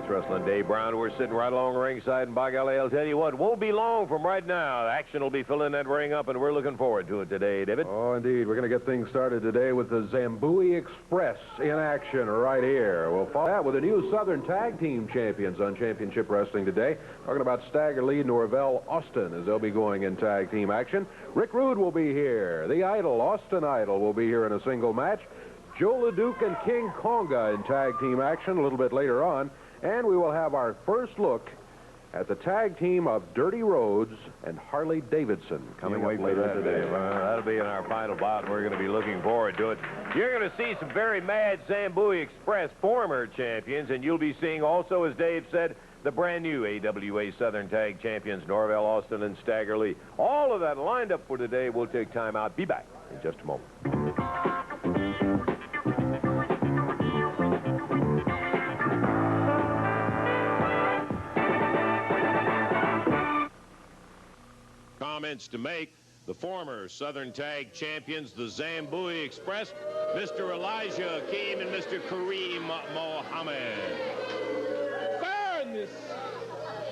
Wrestling. Dave Brown, we're sitting right along ringside, and by golly, I'll tell you what, won't be long from right now. Action will be filling that ring up, and we're looking forward to it today, David. Oh, indeed. We're going to get things started today with the Zambo Express in action right here. We'll follow that with the new Southern Tag Team Champions on Championship Wrestling today. Talking about Stagger Lee, Norvell, Austin, as they'll be going in tag team action. Rick Rude will be here. The Idol, Austin Idol, will be here in a single match. Joe Leduc and King Konga in tag team action a little bit later on. And we will have our first look at the tag team of Dirty Rhodes and Harley-Davidson coming up later today. That'll be in our final bout, and we're going to be looking forward to it. You're going to see some very mad Zambo Express former champions, and you'll be seeing also, as Dave said, the brand new AWA Southern Tag Champions, Norvell, Austin, and Stagger Lee. All of that lined up for today. We'll take time out. Be back in just a moment. Comments to make. The former Southern Tag Champions, the Zambo Express, Mr. Elijah Akeem and Mr. Kareem Mohammed. Fairness.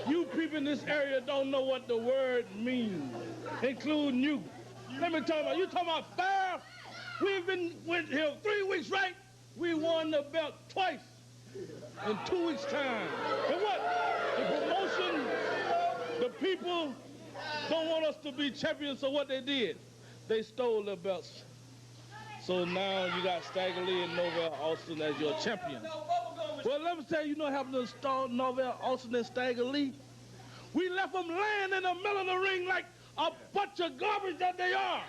You people in this area don't know what the word means, including you. Let me tell you, you talking about fair? Went here 3 weeks, right? We won the belt twice in 2 weeks' time. And what? The promotion, the people don't want us to be champions, so what they did, they stole the belts. So now you got Stagger Lee and Norvell Austin as your champions. Well, let me tell you, what happened to Norvell Austin and Stagger Lee? We left them laying in the middle of the ring like a bunch of garbage that they are.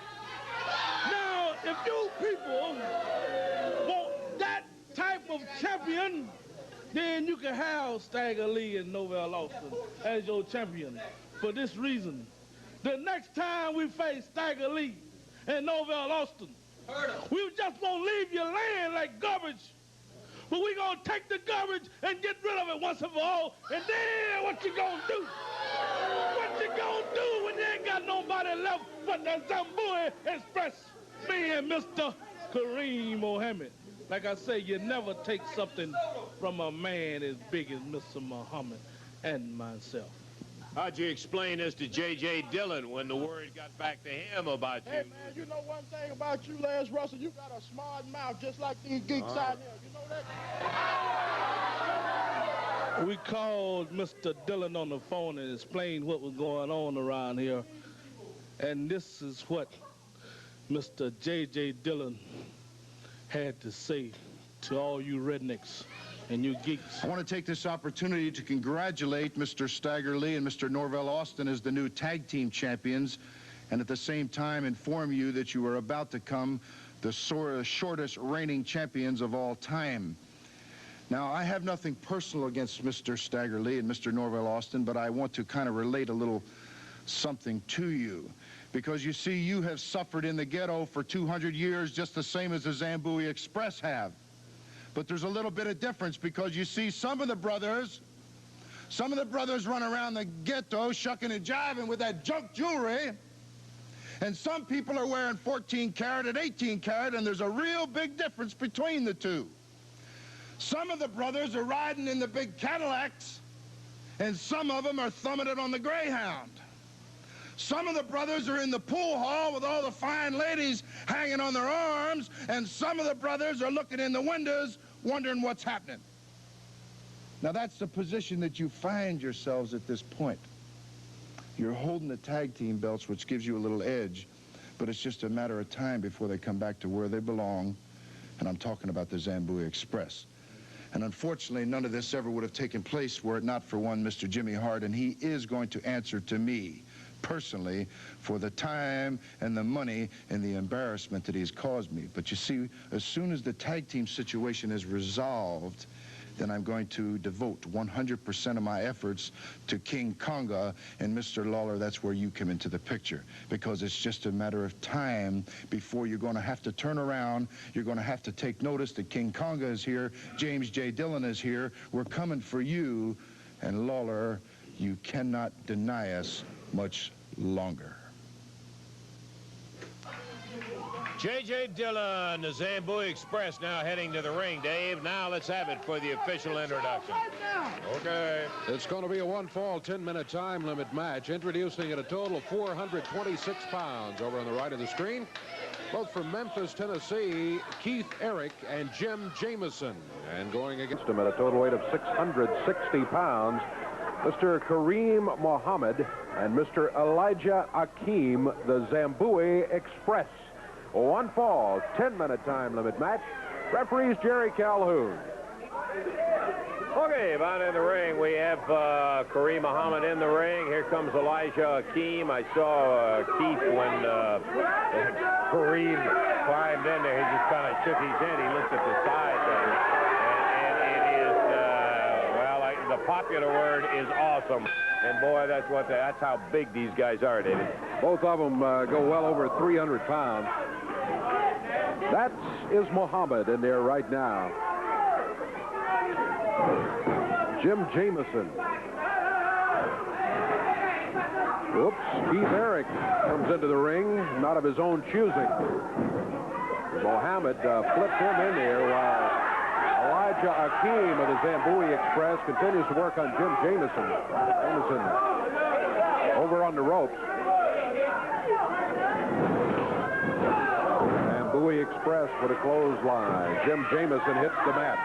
Now, if you people want that type of champion, then you can have Stagger Lee and Norvell Austin as your champion. For this reason, the next time we face Stagger Lee and Norvell Austin, we just won't leave you laying like garbage. But we're going to take the garbage and get rid of it once and for all. And then what you going to do? What you going to do when you ain't got nobody left but the Zambuie Express? Me and Mr. Kareem Mohammed. Like I say, you never take something from a man as big as Mr. Muhammad and myself. How'd you explain this to J.J. Dillon when the word got back to him about you? Hey, man, you know one thing about you, Les Russell? You got a smart mouth just like these geeks out here. You know that? We called Mr. Dillon on the phone and explained what was going on around here. And this is what Mr. J.J. Dillon had to say to all you rednecks and you geeks. I want to take this opportunity to congratulate Mr. Stagger Lee and Mr. Norvell Austin as the new tag team champions, and at the same time inform you that you are about to become the shortest reigning champions of all time. Now, I have nothing personal against Mr. Stagger Lee and Mr. Norvell Austin, but I want to kind of relate a little something to you. Because you see, you have suffered in the ghetto for 200 years just the same as the Zambo Express have. But there's a little bit of difference because you see some of the brothers run around the ghetto shucking and jiving with that junk jewelry. And some people are wearing 14 karat and 18 karat, and there's a real big difference between the two. Some of the brothers are riding in the big Cadillacs, and some of them are thumbing it on the Greyhound. Some of the brothers are in the pool hall with all the fine ladies hanging on their arms, and some of the brothers are looking in the windows wondering what's happening. Now, that's the position that you find yourselves at this point. You're holding the tag team belts, which gives you a little edge, but it's just a matter of time before they come back to where they belong, and I'm talking about the Zambuie Express. And unfortunately, none of this ever would have taken place were it not for one Mr. Jimmy Hart, and he is going to answer to me personally for the time and the money and the embarrassment that he's caused me. But you see, as soon as the tag team situation is resolved, then I'm going to devote 100% of my efforts to King Konga and Mr. Lawler. That's where you come into the picture, because it's just a matter of time before you're going to have to turn around. You're going to have to take notice that King Konga is here, James J. Dillon is here. We're coming for you, and Lawler, you cannot deny us much longer. J.J. Dillon, the Zambo Express, now heading to the ring. Dave, now let's have it for the official introduction. Okay. It's going to be a one-fall, 10-minute time limit match. Introducing at a total of 426 pounds. Over on the right of the screen, both from Memphis, Tennessee, Keith Eric and Jim Jameson. And going against him at a total weight of 660 pounds, Mr. Kareem Muhammad and Mr. Elijah Akeem, the Zambuie Express. One fall, 10-minute time limit match. Referees Jerry Calhoun. Okay, about in the ring, we have Kareem Muhammad in the ring. Here comes Elijah Akeem. I saw Keith when Kareem climbed in there. He just kind of shook his head. He looked at the side there. And it is, well, the popular word is awesome. And boy, that's how big these guys are, David. Both of them go well over 300 pounds. That is Muhammad in there right now. Jim Jameson. Whoops. Keith Eric comes into the ring, not of his own choosing. Muhammad flipped him in there while Elijah Akeem of the Zambuie Express continues to work on Jim Jameson. Jameson over on the ropes. Zambuie Express with a clothesline. Jim Jameson hits the mat.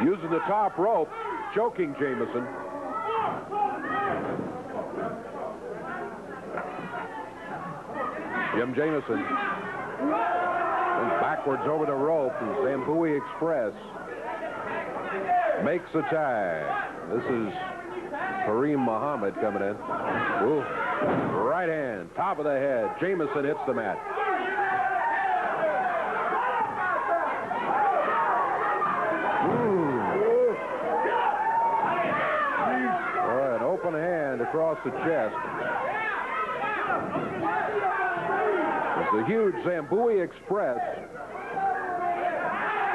Using the top rope, choking Jameson. Jim Jameson goes backwards over the rope. And Zambuie Express makes a tag. This is Kareem Muhammad coming in. Ooh. Right hand, top of the head. Jameson hits the mat. An open hand across the chest. The huge Zambuie Express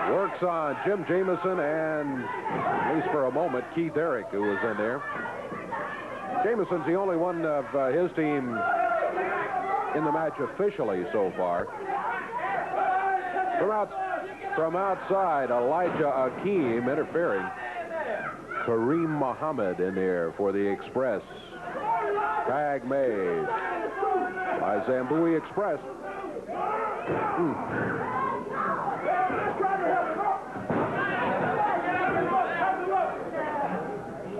works on Jim Jameson and, at least for a moment, Keith Eric, who was in there. Jameson's the only one of his team in the match officially so far. From outside, Elijah Akeem interfering. Kareem Muhammad in there for the Express. Tag made by Zambuie Express.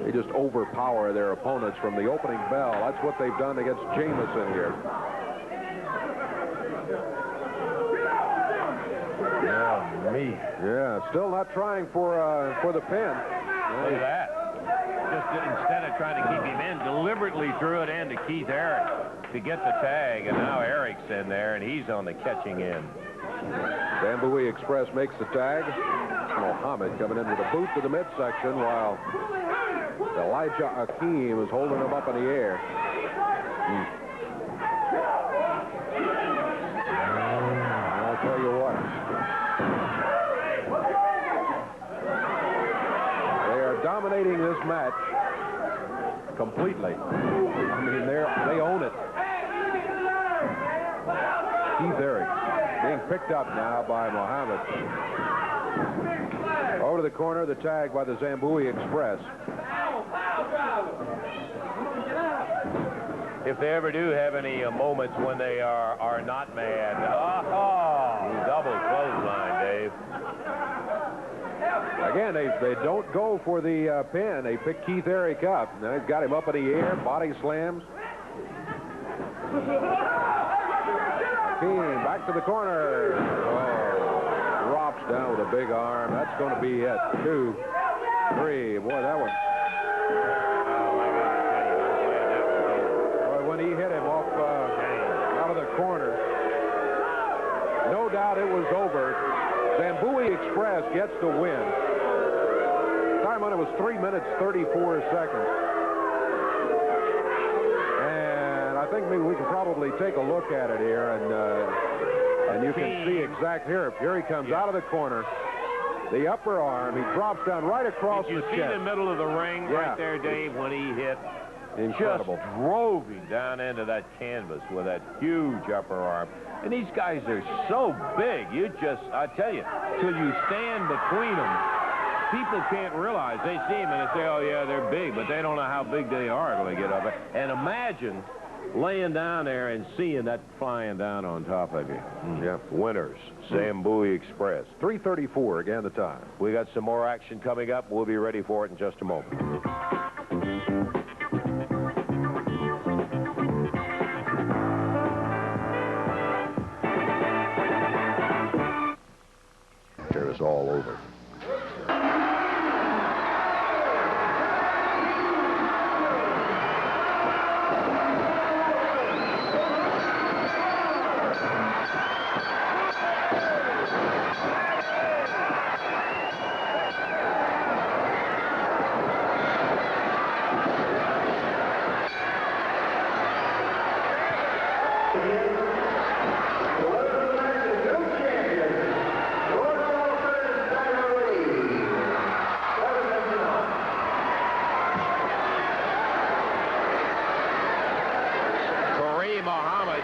They just overpower their opponents from the opening bell. That's what they've done against Jameson here. Yeah, me. Yeah, still not trying for the pin. Look at that. Just instead of trying to keep him in, deliberately threw it into Keith Eric to get the tag, and now Eric's in there, and he's on the catching end. Zambuie Express makes the tag. Muhammad coming in with a boot to the midsection while Elijah Akeem is holding him up in the air. I'll tell you what. They are dominating this match completely. I mean, they own it. Keith Eric being picked up now by Muhammad. Over to the corner, the tag by the Zambuie Express. If they ever do have any moments when they are not mad. Double clothesline, Dave. Again, they don't go for the pin. They pick Keith Eric up. Now they've got him up in the air, body slams. Akeem back to the corner. Oh, drops down with a big arm. That's going to be it. 2, 3. Boy, that one. Boy, when he hit him off out of the corner, no doubt it was over. Zambuie Express gets the win. Time on it was 3 minutes, 34 seconds. And I think maybe we can probably take a look at it here, and you can see exact here. Here he comes out of the corner. The upper arm, he drops down right across the chest. You see the middle of the ring right there, Dave, when he hit Incredible. Just drove him down into that canvas with that huge upper arm. And these guys are so big. I tell you, till you stand between them, people can't realize. They see them and they say, oh, yeah, they're big, but they don't know how big they are till they get up there. And imagine laying down there and seeing that flying down on top of you. Yeah. Winners, Zambuie Express. 3:34 again the time. We got some more action coming up. We'll be ready for it in just a moment. It's all over.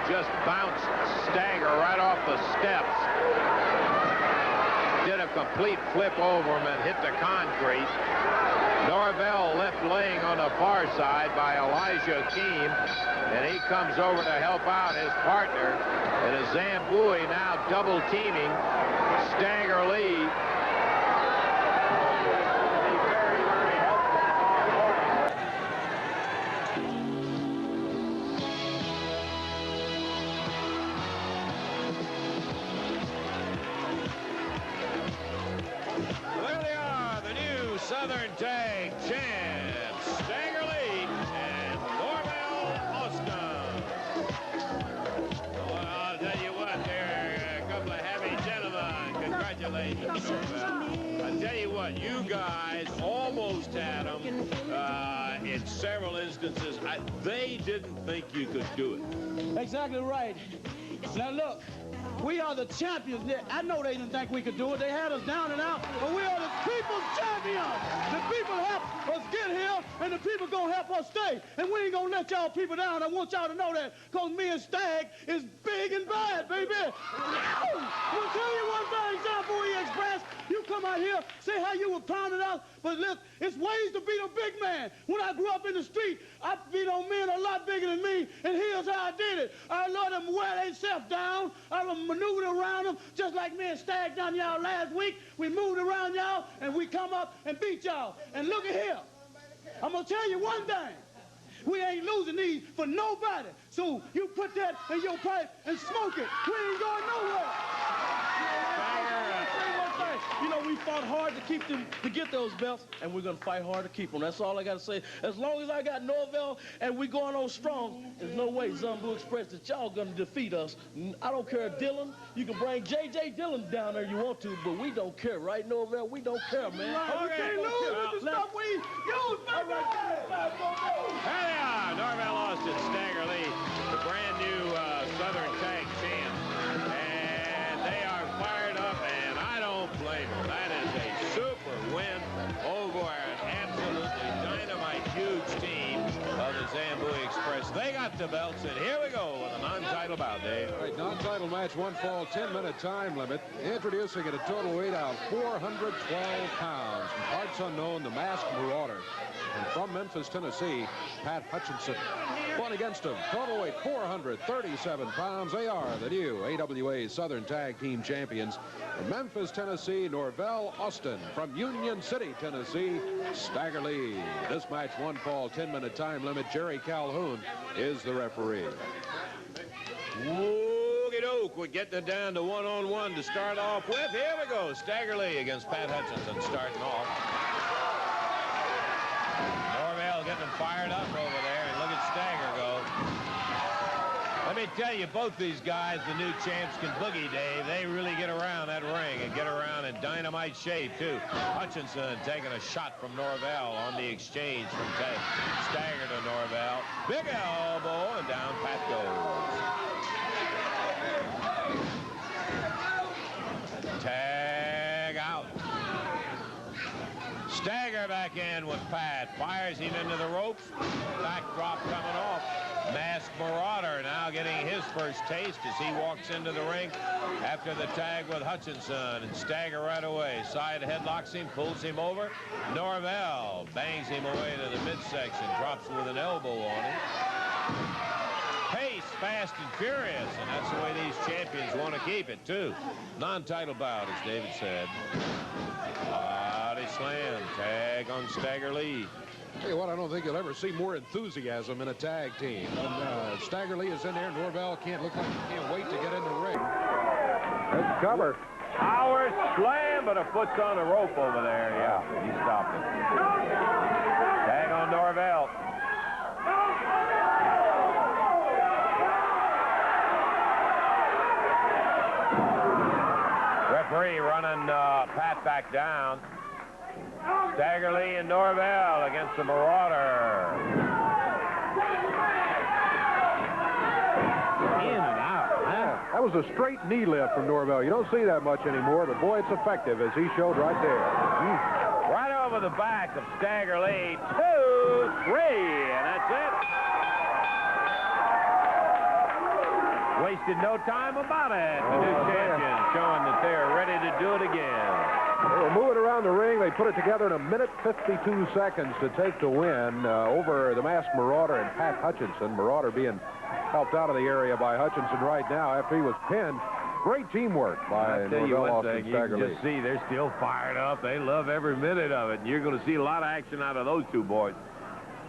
Just bounced Stagger right off the steps. Did a complete flip over him and hit the concrete. Norvell left laying on the far side by Elijah Keem, and he comes over to help out his partner. And a Zambuie now double teaming Stagger Lee. Southern Tag Champs, Stagger Lee and Norvell Austin. Well, I'll tell you what, they're a couple of happy gentlemen. Congratulations, Norvell. I tell you what, you guys almost had them in several instances. They didn't think you could do it. Exactly right. Now look, we are the champions. I know they didn't think we could do it. They had us down and out, but we are the people's champions. The people helped us get here, and the people gonna help us stay. And we ain't gonna let y'all people down. I want y'all to know that, because me and Stag is big and bad, baby. I'll tell you one thing, Zambo Express. You come out here, say how you were pounding out, but look, it's ways to beat a big man. When I grew up in the street, I beat on men a lot bigger than me, and here's how I did it. I let them wear themselves down. I maneuvered around them, just like me and Stag done y'all last week. We moved around y'all, and we come up and beat y'all. And look at here. I'm going to tell you one thing. We ain't losing these for nobody. So you put that in your pipe and smoke it. We ain't going nowhere. You know, we fought hard to keep them, to get those belts, and we're going to fight hard to keep them. That's all I got to say. As long as I got Norvell and we going on strong, there's no way Zambo Express that y'all going to defeat us. I don't care, Dillon. You can bring J.J. Dillon down there you want to, but we don't care, right, Norvell? We don't care, man. Right. We can't lose with the stuff we use, baby. There they are, Norvell Austin, Stagger Lee, the brand new Southern Tag Champ. And they are fired up, and I don't blame them. That is a super win over an absolutely dynamite, huge team of the Zambuie Express. They got the belts, and here we go with a non-title bout, Dave. All right, non-title match, one fall, 10-minute time limit. Introducing at a total weight of 412 pounds. From parts unknown, the masked Marauder. And from Memphis, Tennessee, Pat Hutchinson. Fought against him. Total weight 437 pounds. They are the new AWA Southern Tag Team Champions. From Memphis, Tennessee, Norvell Austin. From Union City, Tennessee, Stagger Lee. This match, one fall, 10-minute time limit. Jerry Calhoun is the referee. Woogie-doke, we're getting it down to one-on-one to start off with. Here we go. Stagger Lee against Pat Hutchinson starting off. Norvell getting fired up over there, and look at Stagger go. Let me tell you, both these guys, the new champs, can boogie, Dave. They really get around that ring and get around in dynamite shape, too. Hutchinson taking a shot from Norvell on the exchange from Stagger to Norvell. Big elbow, and down Pat goes. Tag out. Stagger back. back in with Pat. Fires him into the ropes. Backdrop coming off. Masked Marauder now getting his first taste as he walks into the ring after the tag with Hutchinson and stagger right away. Side headlocks him, pulls him over. Norvell bangs him away to the midsection, drops with an elbow on him. Pace, fast and furious, and that's the way these champions want to keep it, too. Non-title bout, as David said. Body slam, tag on Stagger Lee. Tell you what, I don't think you'll ever see more enthusiasm in a tag team. And Stagger Lee is in there. Norvell can't wait to get in the ring. That's cover. Power slam, but a foot's on the rope over there. Yeah, he stopped it. Tag on Norvell. Referee running Pat back down. Stagger Lee and Norvell against the Marauder. In and out. Yeah, that was a straight knee lift from Norvell. You don't see that much anymore, but boy, it's effective, as he showed right there. Right over the back of Stagger Lee. 2, 3, and that's it. Wasted no time about it. The new champion showing that they're ready to do it again. They were moving around the ring. They put it together in 1:52 seconds to take the win over the Masked Marauder and Pat Hutchinson. Marauder being helped out of the area by Hutchinson right now after he was pinned. Great teamwork by Norvell and Stagger Lee. You can just see they're still fired up. They love every minute of it. And you're going to see a lot of action out of those two boys.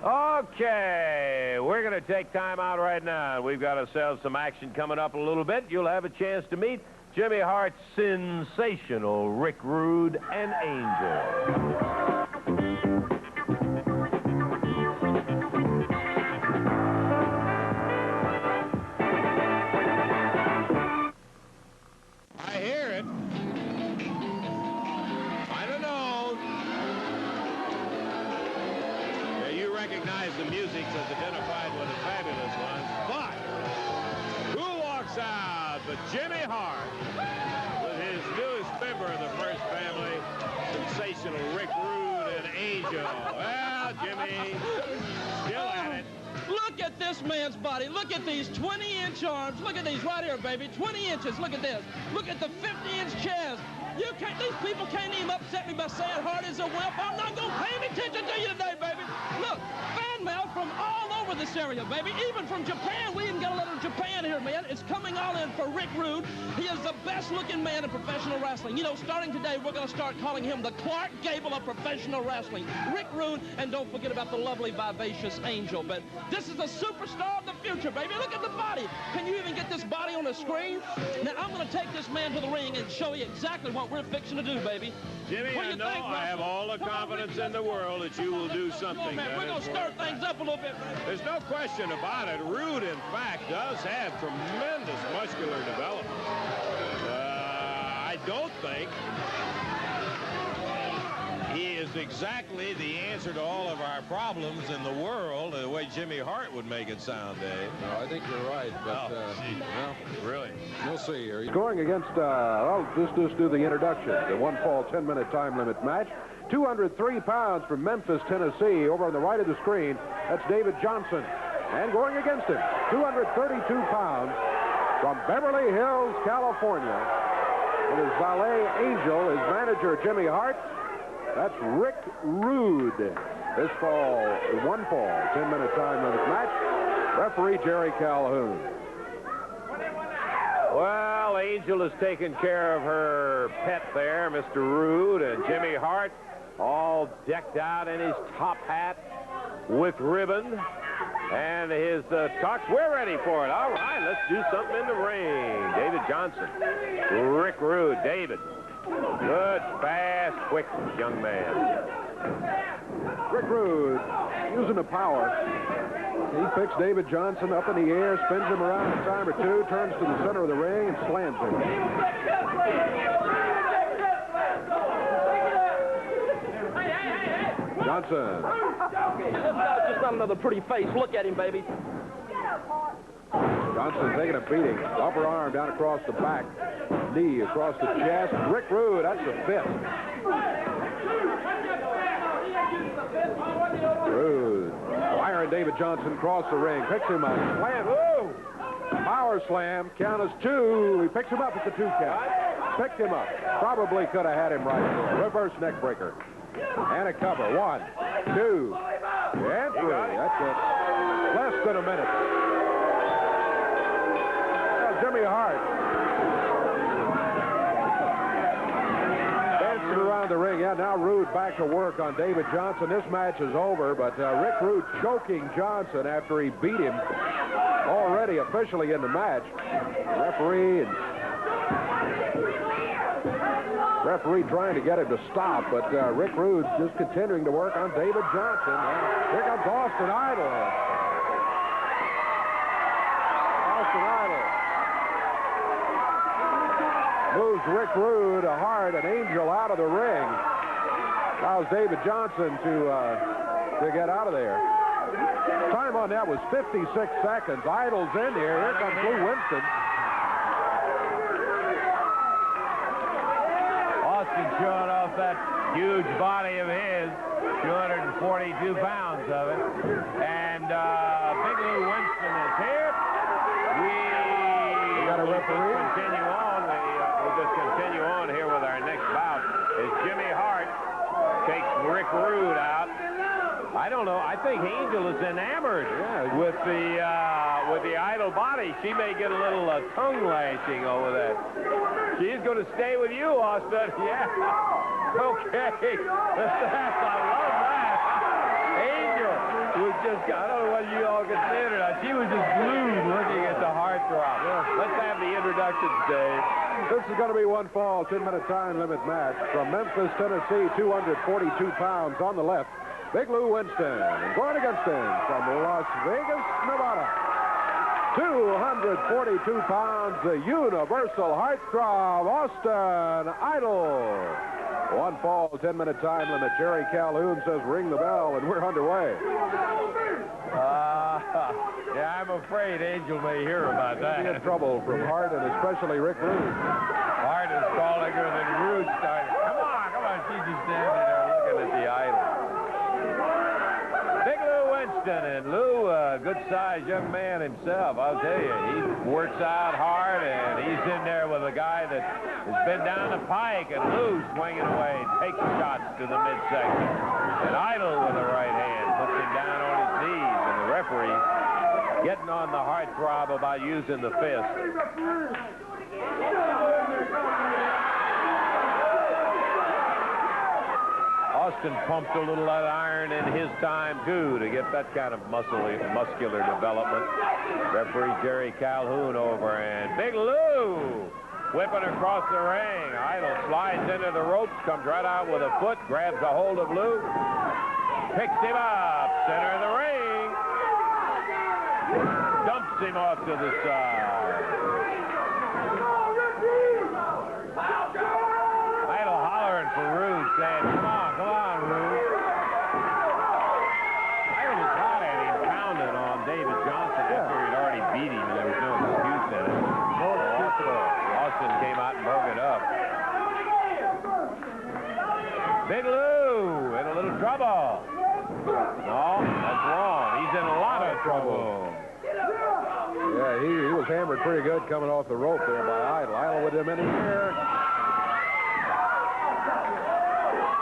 Okay, we're going to take time out right now. We've got ourselves some action coming up a little bit. You'll have a chance to meet Jimmy Hart's sensational Rick Rude and Angel. I hear it. I don't know. Yeah, you recognize the music as identified with the fabulous ones, but who walks out but Jimmy Hart with his newest member of the First Family, sensational Rick Rude and Angel. Well, Jimmy, still at it. Look at this man's body. Look at these 20-inch arms. Look at these right here, baby. 20 inches. Look at this. Look at the 50-inch chest. These people can't even upset me by saying Hart is a wimp. I'm not going to pay any attention to you today, baby. Look, fan mail from all over this area, baby. Even from Japan. We even got a letter from Japan here, man. It's coming all in for Rick Rude. He is the best-looking man in professional wrestling. You know, starting today, we're going to start calling him the Clark Gable of professional wrestling. Rick Rude, and don't forget about the lovely, vivacious Angel. But this is a superstar of the future, baby. Look at the body. Can you even get this body on the screen? Now, I'm going to take this man to the ring and show you exactly what we're fixing to do, baby. Jimmy, I know I have all the confidence in the world that you will do something. Man, we're going to stir things up a little bit, man. There's no question about it. Rude, in fact, does have tremendous muscular development. I don't think he is exactly the answer to all of our problems in the world, the way Jimmy Hart would make it sound, Dave. No, I think you're right, but well, really, we'll see here. He's going against, well, just do the introduction. The one-fall, 10-minute time limit match. 203 pounds from Memphis, Tennessee. Over on the right of the screen, that's David Johnson. And going against him, 232 pounds from Beverly Hills, California. It is valet Angel, his manager, Jimmy Hart. That's Rick Rude. This fall, one fall, 10-minute time limit match. Referee Jerry Calhoun. Well, Angel has taken care of her pet there, Mr. Rude, and Jimmy Hart, all decked out in his top hat with ribbon and his tux. We're ready for it. All right, let's do something in the ring. David Johnson, Rick Rude, David. Good, fast, quick young man. Rick Rude using the power. He picks David Johnson up in the air, spins him around a time or two, turns to the center of the ring, and slams him. Johnson. This guy's just not another pretty face. Look at him, baby. Johnson taking a beating. Upper arm down across the back. Knee across the chest. Rick Rude, that's a fist. Rhodes. Ware and David Johnson cross the ring. Picks him up. Slam. Whoa! Power slam. Count is 2. He picks him up at the 2 count. Picked him up. Probably could have had him right there. Reverse neck breaker. And a cover. 1, 2, and 3. That's it. Less than a minute. Jimmy Hart. Dancing around the ring. Yeah, now Rhodes back to work on David Johnson. This match is over, but Rick Rhodes choking Johnson after he beat him already officially in the match. Referee trying to get him to stop, but Rick Rhodes just continuing to work on David Johnson. Here comes Austin Idol. Austin Idol moves Rick Rhodes, Hart, and Angel out of the ring. Allows David Johnson to get out of there. Time on that was 56 seconds. Idol's in here. Here comes Lou Winston. Austin showing off that huge body of his, 242 pounds of it. And Big Lou Winston is here. We got a referee. Continue on. We'll just continue on here with our next bout as Jimmy Hart takes Rick Rude out. I don't know. I think Angel is enamored with the Idol body. She may get a little tongue lashing over that. She's going to stay with you, Austin. Yeah. Okay. I love that. Angel was just, I don't know what you all can say or not. She was just glued looking at the heartthrob. Let's have the introductions, Dave. This is going to be one fall, 10-minute time limit match. From Memphis, Tennessee, 242 pounds on the left, Big Lou Winston. And going against him from Las Vegas, Nevada, 242 pounds, the universal heartthrob, Austin Idol. One fall, 10-minute time limit. Jerry Calhoun says ring the bell, and we're underway. Yeah, I'm afraid Angel may hear about that. He's in trouble from Hart and especially Rick Rude. Hart is calling her, then Rude started. Come on. She's just standing there looking at the Idol. Big Lou Winston, and Lou, good-sized young man himself. I'll tell you, he works out hard, and he's in there with a guy that has been down the pike, and Lou's swinging away, taking shots to the midsection. And Idol with the right hand puts him down on his knees, and the referee getting on the heartthrob about using the fist. Austin pumped a little of that iron in his time, too, to get that kind of muscular development. Referee Jerry Calhoun over, and Big Lou whipping across the ring. Idol slides into the ropes, comes right out with a foot, grabs a hold of Lou, picks him up, center of the ring, dumps him off to the side. Idol hollering for Rude, saying, come on, Rude. Idol was hot at him, pounding on David Johnson after he'd already beat him, and there was no excuse in it. No excuse at all. Austin came out and broke it up. Big Lou in a little trouble. No, that's wrong. He's in a lot of trouble. Yeah, he was hammered pretty good coming off the rope there by Idol. Idol with him in the air.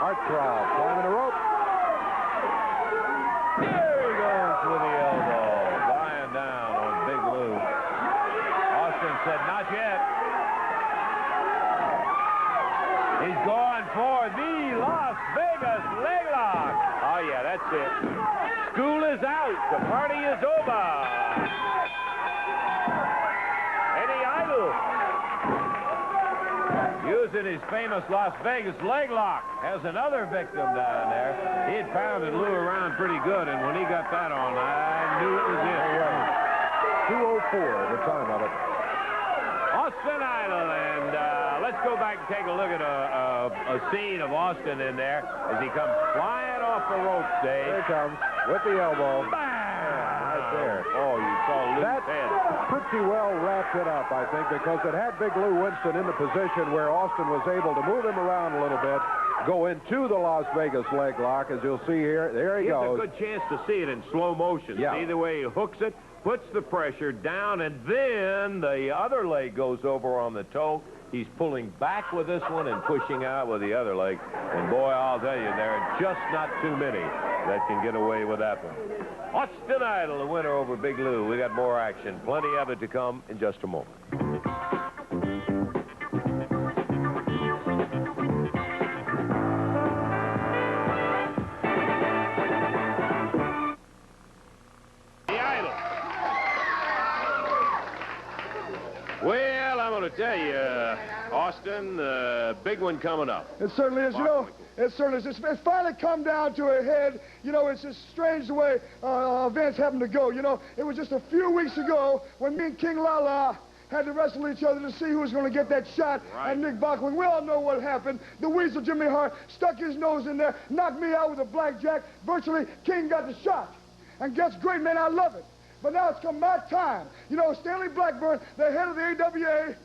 Heartthrob climbing the rope. There he goes with the elbow. Lying down on Big Lou. Austin said, not yet. He's going for the Las Vegas leg lock. Oh, yeah, that's it. School is out. The party is over. Eddie Idol, using his famous Las Vegas leg lock, has another victim down there. He had pounded Lou around pretty good, and when he got that on, I knew it was it. 2:04, the time of it. Austin Idol, and let's go back and take a look at a scene of Austin in there as he comes flying off the ropes, Dave. Here he comes with the elbow. Bam! Right there. Oh, you saw Lou's That head. pretty well wrapped it up, I think, because it had Big Lou Winston in the position where Austin was able to move him around a little bit go into the Las Vegas leg lock, as you'll see here. There he goes. It's a good chance to see it in slow motion. Yeah. See the way he hooks it, puts the pressure down, and then the other leg goes over on the toe. He's pulling back with this one and pushing out with the other leg. And boy, I'll tell you, there are just not too many that can get away with that one. Austin Idol, the winner over Big Lou. We got more action. Plenty of it to come in just a moment. Well, I'm going to tell you, Austin, big one coming up. It certainly is. You know, it certainly is. It's finally come down to a head. You know, it's just strange the way events happen to go. You know, it was just a few weeks ago when me and King Lawler had to wrestle each other to see who was going to get that shot at Nick Bockwin. We all know what happened. The Weasel Jimmy Hart stuck his nose in there, knocked me out with a blackjack. Virtually, King got the shot. And guess great, man, I love it. But now it's come my time. You know, Stanley Blackburn, the head of the AWA,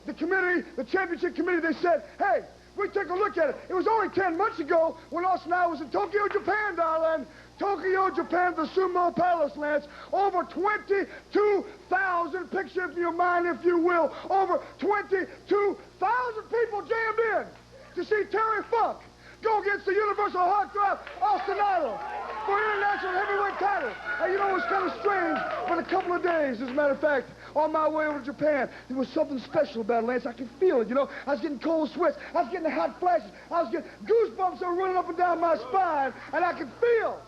the committee, the championship committee, they said, hey, we take a look at it. It was only 10 months ago when Austin and I was in Tokyo, Japan, darling. Tokyo, Japan, the Sumo Palace, Lance. Over 22,000, picture it in your mind, if you will. Over 22,000 people jammed in to see Terry Funk go against the Universal Heartthrob, Austin Idol, for international heavyweight title. And you know, it was kind of strange, but a couple of days, as a matter of fact, on my way over to Japan, there was something special about it, Lance. I could feel it, you know. I was getting cold sweats. I was getting hot flashes. I was getting goosebumps that were running up and down my spine, and I could feel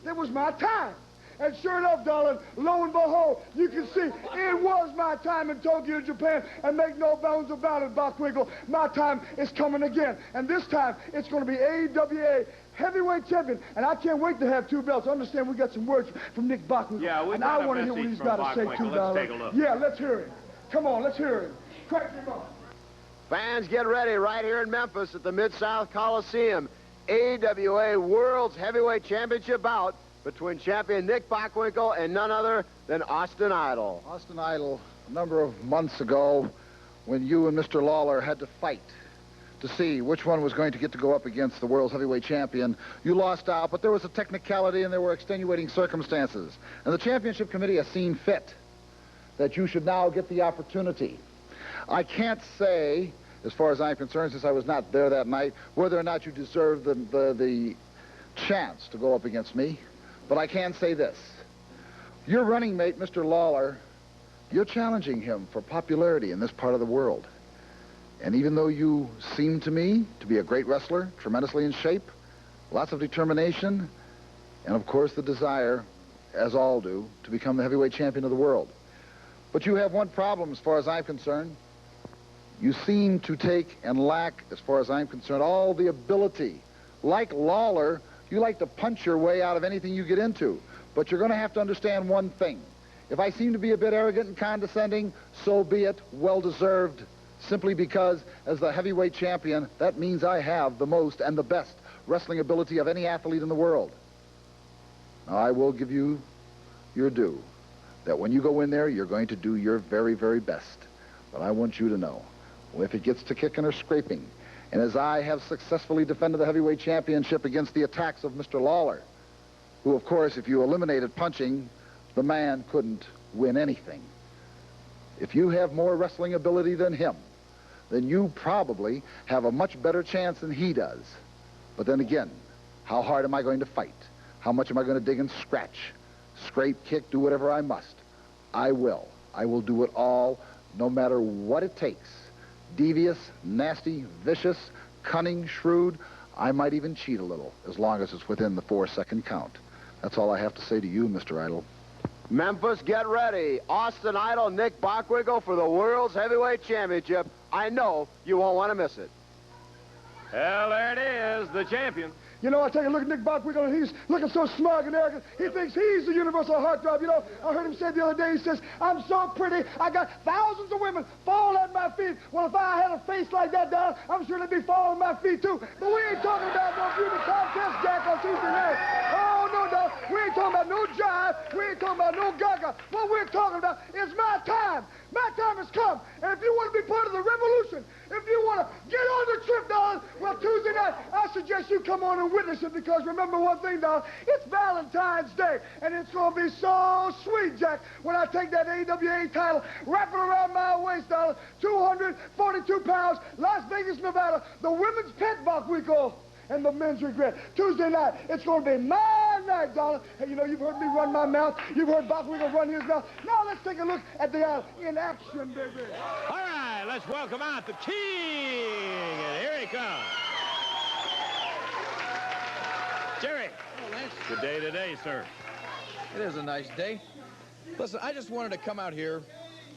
it was my time. And sure enough, darling, lo and behold, you can see it was my time in Tokyo, Japan. And make no bones about it, Bockwinkel, my time is coming again. And this time, it's going to be AWA heavyweight champion. And I can't wait to have two belts. I understand we got some words from Nick Bockwinkel. Yeah, we and got I want to hear what he's got to say, too, darling. Let's take a look. Yeah, let's hear it. Come on, let's hear it. Crack him up. Fans, get ready right here in Memphis at the Mid-South Coliseum. AWA World's Heavyweight Championship bout between champion Nick Bockwinkel and none other than Austin Idol. Austin Idol, a number of months ago, when you and Mr. Lawler had to fight to see which one was going to get to go up against the world's heavyweight champion, you lost out, but there was a technicality and there were extenuating circumstances. And the championship committee has seen fit that you should now get the opportunity. I can't say, as far as I'm concerned, since I was not there that night, whether or not you deserve the chance to go up against me. But I can say this. Your running mate, Mr. Lawler, you're challenging him for popularity in this part of the world. And even though you seem to me to be a great wrestler, tremendously in shape, lots of determination, and of course the desire, as all do, to become the heavyweight champion of the world. But you have one problem as far as I'm concerned. You seem to take and lack, as far as I'm concerned, all the ability. Like Lawler, you like to punch your way out of anything you get into. But you're going to have to understand one thing. If I seem to be a bit arrogant and condescending, so be it, well-deserved. Simply because, as the heavyweight champion, that means I have the most and the best wrestling ability of any athlete in the world. Now, I will give you your due, that when you go in there, you're going to do your very, very best. But I want you to know, if it gets to kicking or scraping, and as I have successfully defended the heavyweight championship against the attacks of Mr. Lawler, who, of course, if you eliminated punching, the man couldn't win anything. If you have more wrestling ability than him, then you probably have a much better chance than he does. But then again, how hard am I going to fight? How much am I going to dig and scratch? Scrape, kick, do whatever I must. I will. I will do it all, no matter what it takes. Devious, nasty, vicious, cunning, shrewd. I might even cheat a little, as long as it's within the 4-second count. That's all I have to say to you, Mr. Idol. Memphis, get ready. Austin Idol, Nick Bockwinkel for the World's Heavyweight Championship. I know you won't want to miss it. Well, there it is, the champion. You know, I take a look at Nick Bockwinkel, and he's looking so smug and arrogant. He thinks he's the universal heartthrob. You know, I heard him say the other day, he says, I'm so pretty, I got thousands of women falling at my feet. Well, if I had a face like that, Don, I'm sure they'd be falling at my feet, too. But we ain't talking about no beauty contest, Jack, on Tuesday night. Oh, no, Don. We ain't talking about no jive. time. We ain't talking about no gaga. What we're talking about is my time. My time has come. And if you want to be part of the revolution, if you want to get on the trip, darling, well, Tuesday night, I suggest you come on and witness it, because remember one thing, darling, it's Valentine's Day, and it's going to be so sweet, Jack, when I take that AWA title, wrap it around my waist, darling, 242 pounds, Las Vegas, Nevada, the women's pet box we call, and the men's regret. Tuesday night, it's going to be my night, darling. Hey, you know, you've heard me run my mouth. You've heard Bockwinkel run his mouth. Now let's take a look at the Isle in action, baby. All right, let's welcome out the king. And here he comes. Jerry. Oh, Lance. Good day today, sir. It is a nice day. Listen, I just wanted to come out here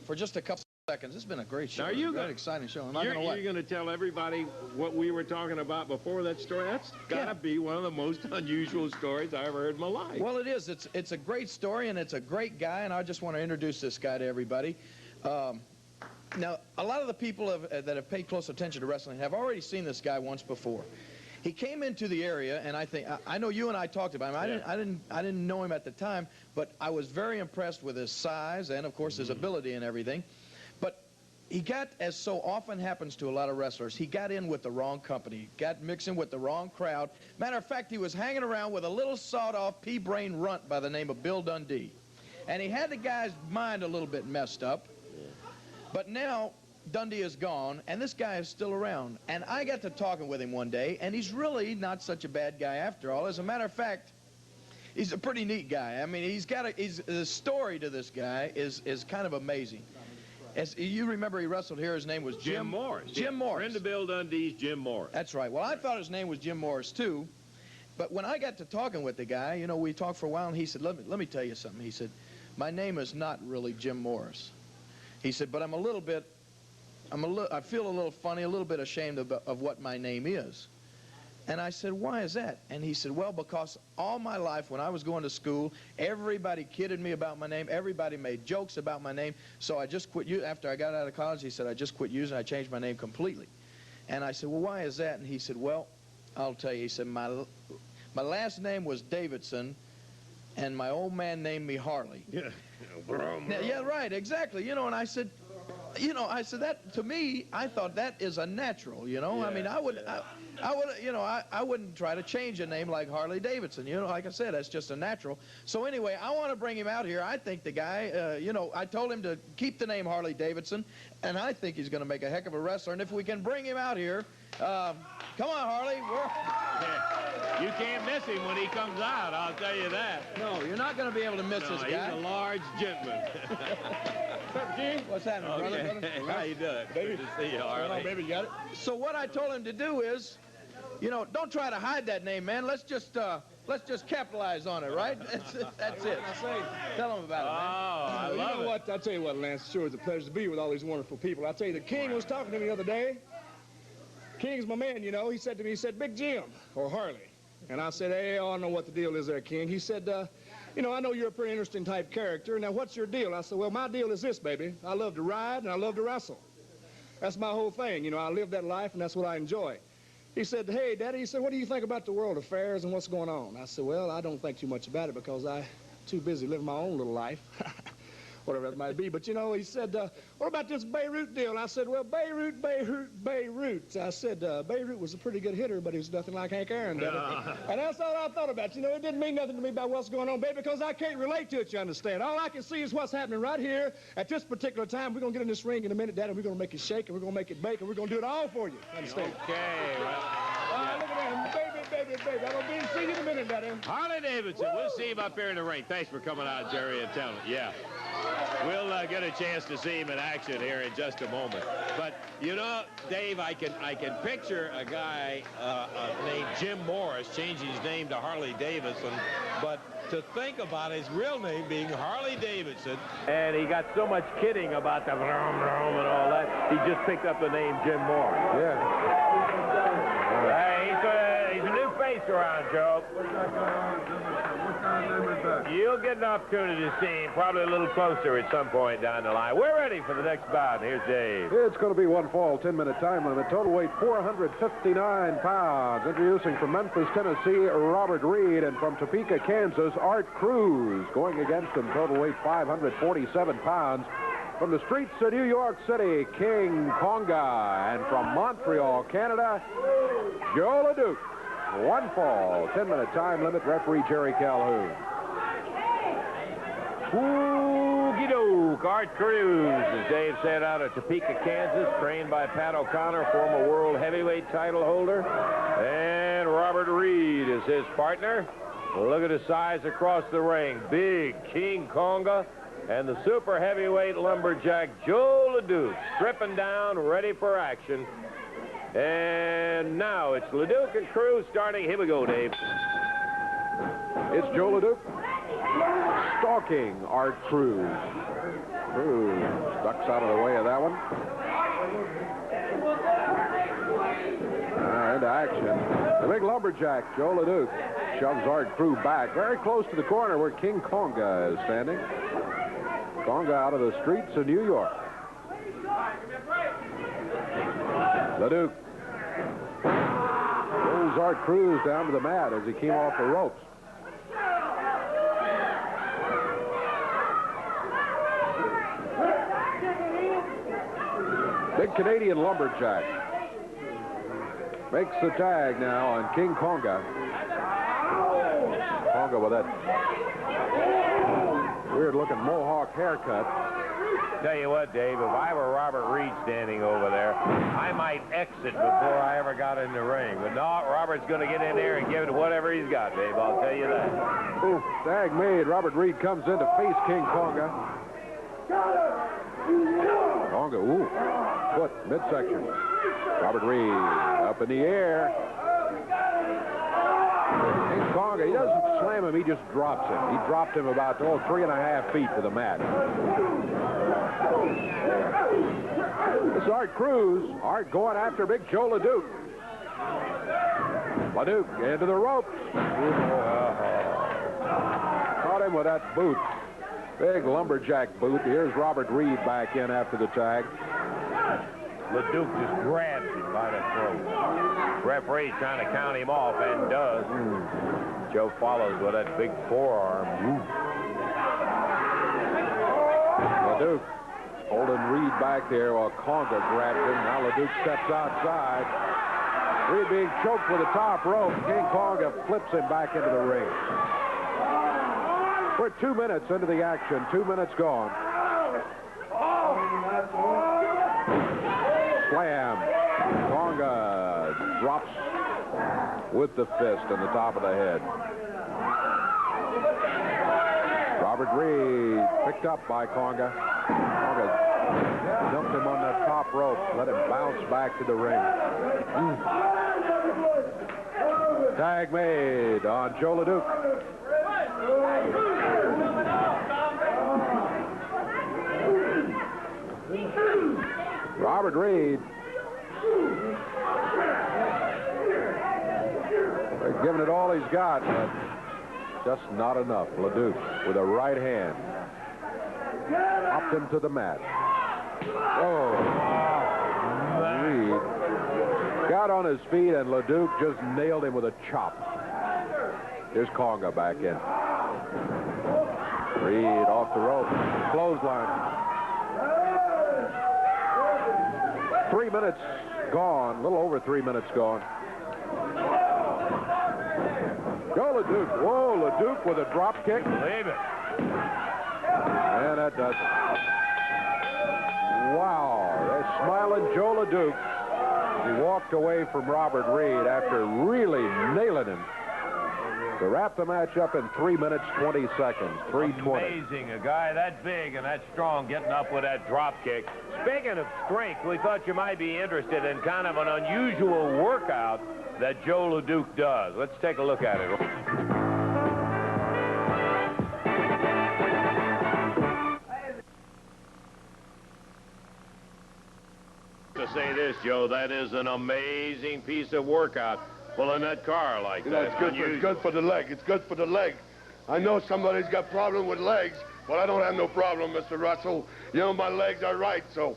for just a couple seconds. It's been a great show. Now, you very exciting show. I'm not going to lie. You're going to tell everybody what we were talking about before that story? That's got to be one of the most unusual stories I ever heard in my life. Well, it is. It's a great story, and it's a great guy, and I just want to introduce this guy to everybody. Now, a lot of the people that have paid close attention to wrestling have already seen this guy once before. He came into the area, and I know you and I talked about him. I didn't know him at the time, but I was very impressed with his size and, of course, his ability and everything. But he got, as so often happens to a lot of wrestlers, he got in with the wrong company, got mixing with the wrong crowd. Matter of fact, he was hanging around with a little sawed-off pea-brain runt by the name of Bill Dundee. And he had the guy's mind a little bit messed up. But now Dundee is gone, and this guy is still around. And I got to talking with him one day, and he's really not such a bad guy after all. As a matter of fact, he's a pretty neat guy. I mean, the story to this guy is kind of amazing. As you remember, he wrestled here. His name was Jim Morris. Jim Morris. Friend of Bill Dundee's, Jim Morris. That's right. Well, I thought his name was Jim Morris, too. But when I got to talking with the guy, you know, we talked for a while, and he said, let me tell you something. He said, my name is not really Jim Morris. He said, but I feel a little funny, a little bit ashamed of what my name is. And I said, why is that? And he said, well, because all my life when I was going to school, everybody kidded me about my name. Everybody made jokes about my name. So I just quit. After I got out of college, he said, I just quit using it. I changed my name completely. And I said, well, why is that? And he said, well, I'll tell you. He said, my last name was Davidson, and my old man named me Harley. Yeah. Yeah, right, exactly. You know, and I said, that to me, I thought that is a natural, you know. Yeah, I mean, I wouldn't try to change a name like Harley-Davidson, you know. Like I said, that's just a natural. So anyway, I want to bring him out here. I think the guy, you know, I told him to keep the name Harley-Davidson, and I think he's going to make a heck of a wrestler. And if we can bring him out here, come on, Harley. You can't miss him when he comes out, I'll tell you that. No, you're not going to be able to miss this guy. He's a large gentleman. What's happening, brother? How you doing? Baby. Good to see you, Harley. Oh, baby, you got it? So what I told him to do is, you know, don't try to hide that name, man. Let's just capitalize on it, right? That's it. Tell him about it, man. Oh, I love it. What? I'll tell you what, Lance, sure is a pleasure to be with all these wonderful people. I'll tell you, the King was talking to me the other day. King's my man, you know. He said to me, he said, Big Jim, or Harley. And I said, hey, I don't know what the deal is there, King. He said, you know, I know you're a pretty interesting type character. Now, what's your deal? I said, well, my deal is this, baby. I love to ride, and I love to wrestle. That's my whole thing. You know, I live that life, and that's what I enjoy. He said, hey, Daddy, he said, what do you think about the world affairs and what's going on? I said, well, I don't think too much about it because I'm too busy living my own little life. Whatever that might be. But, you know, he said, what about this Beirut deal? And I said, well, Beirut. I said, Beirut was a pretty good hitter, but he was nothing like Hank Aaron, Daddy. And that's all I thought about. You know, it didn't mean nothing to me about what's going on, baby, because I can't relate to it, you understand. All I can see is what's happening right here at this particular time. We're going to get in this ring in a minute, Daddy. We're going to make it shake, and we're going to make it bake, and we're going to do it all for you. Understand? Okay, well. Look at that. Baby. I'm going to see you in a minute, Daddy. Harley-Davidson. We'll see him up here in the ring. Thanks for coming out, Jerry, and telling. Yeah. We'll get a chance to see him in action here in just a moment. But, you know, Dave, I can picture a guy named Jim Morris changing his name to Harley-Davidson, but to think about his real name being Harley-Davidson. And he got so much kidding about the vroom, vroom and all that, he just picked up the name Jim Morris. Yeah. Hey, he's a new face around, Joe. You'll get an opportunity to see him probably a little closer at some point down the line. We're ready for the next bout. Here's Dave. It's going to be one fall, 10-minute time limit. Total weight 459 pounds. Introducing from Memphis, Tennessee, Robert Reed, and from Topeka, Kansas, Art Cruz. Going against him, total weight 547 pounds. From the streets of New York City, King Konga. And from Montreal, Canada, Joe Leduc. One fall, 10-minute time limit. Referee Jerry Calhoun. Oogie-doke, Art Cruz, as Dave said, out of Topeka, Kansas, trained by Pat O'Connor, former world heavyweight title holder. And Robert Reed is his partner. Look at his size across the ring. Big King Konga and the super heavyweight lumberjack Joe Leduc, stripping down, ready for action. And now it's Leduc and Cruz starting. Here we go, Dave. It's Joe Leduc stalking Art Cruz. Cruz ducks out of the way of that one. Into action. The big lumberjack, Joe Leduc, shoves Art Cruz back very close to the corner where King Konga is standing. Konga out of the streets of New York. Leduc rolls Art Cruz down to the mat as he came off the ropes. Big Canadian lumberjack makes the tag now on King Konga. Konga with that weird-looking mohawk haircut. Tell you what, Dave, if I were Robert Reed standing over there, I might exit before I ever got in the ring. But no, Robert's going to get in there and give it whatever he's got, Dave. I'll tell you that. Ooh, tag made. Robert Reed comes in to face King Konga. Konga, ooh, foot, midsection. Robert Reed up in the air. King Konga, he doesn't slam him, he just drops him. He dropped him about, 3.5 feet to the mat. This is Art Cruz. Art going after big Joe Leduc. Leduc into the ropes. Caught him with that boot. Big lumberjack boot. Here's Robert Reed back in after the tag. Leduc just grabs him by the throat. Referee trying to count him off and does. Joe follows with that big forearm. Leduc holding Reed back there while Konga grabs him. Now Leduc steps outside. Reed being choked with the top rope. King Konga flips him back into the ring. We're 2 minutes into the action. 2 minutes gone. Slam. Konga drops with the fist on the top of the head. Robert Reed picked up by Konga. Konga dumped him on that top rope, let him bounce back to the ring. Tag made on Joe Leduc. Robert Reed. They're giving it all he's got, but just not enough. Leduc with a right hand. Popped him to the mat. Oh. Reed got on his feet, and Leduc just nailed him with a chop. Here's Konga back in. Reed off the rope. Clothesline. 3 minutes gone. A little over 3 minutes gone. Go Leduc. Whoa, Leduc with a drop kick. Leave it. And that does it. Wow. They're smiling Joe Leduc. He walked away from Robert Reed after really nailing him. To wrap the match up in 3 minutes, 20 seconds. 3:20. Amazing. A guy that big and that strong getting up with that drop kick. Speaking of strength, we thought you might be interested in kind of an unusual workout that Joe Leduc does. Let's take a look at it. To say this, Joe, that is an amazing piece of workout. Pulling that car like that. It's good for the leg. It's good for the leg. I know somebody's got problem with legs, but I don't have no problem, Mr. Russell. You know, my legs are right, so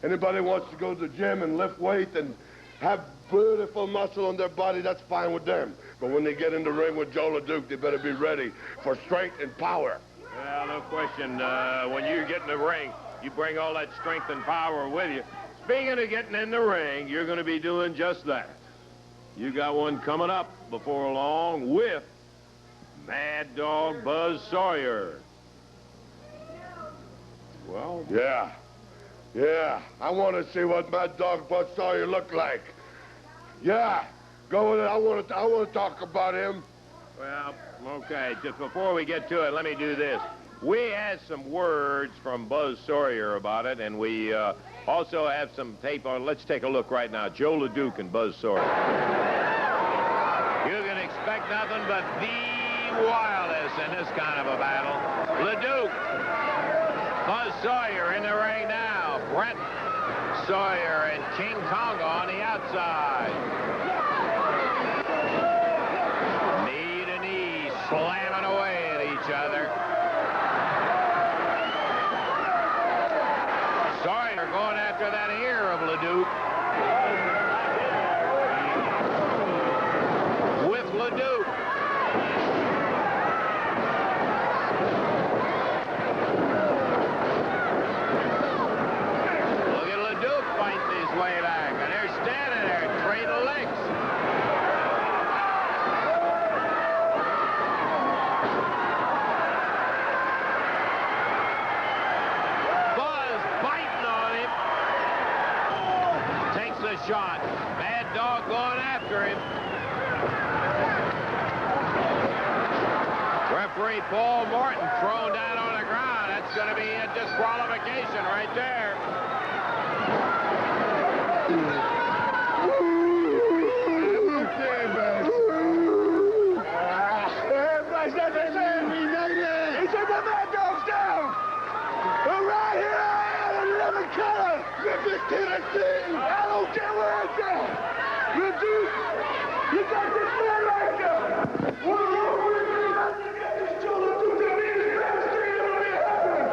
anybody wants to go to the gym and lift weight and have beautiful muscle on their body, that's fine with them. But when they get in the ring with Joe LeDuc, they better be ready for strength and power. Well, no question. When you get in the ring, you bring all that strength and power with you. Speaking of getting in the ring, you're going to be doing just that. You got one coming up before long with Mad Dog Buzz Sawyer. Well, yeah. I want to see what Mad Dog Buzz Sawyer look like. Yeah, go with it. I want to talk about him. Well, okay. Just before we get to it, let me do this. We had some words from Buzz Sawyer about it, and we also have some tape on. Let's take a look right now. Joe LeDuc and Buzz Sawyer. You can expect nothing but the wildest in this kind of a battle. LeDuc, Buzz Sawyer in the ring now. Brent Sawyer and King Konga on the outside. Knee to knee, slamming away at each other. Sawyer going after that ear of LeDuc. With LeDuc. Look at LeDuc fighting his way back, and they're standing there trading legs. Buzz biting on him. Takes the shot. Mad Dog going after him. Referee Paul Morton thrown down on the ground. That's going to be a disqualification right there. Everybody's not the same. He said the Mad Dog's down. But right here I am in 11 color. Memphis, Tennessee. I don't care where it's at. LeDuc, you got this man right there. Whoa, this Joe LeDuc to me is the best thing that'll be happening.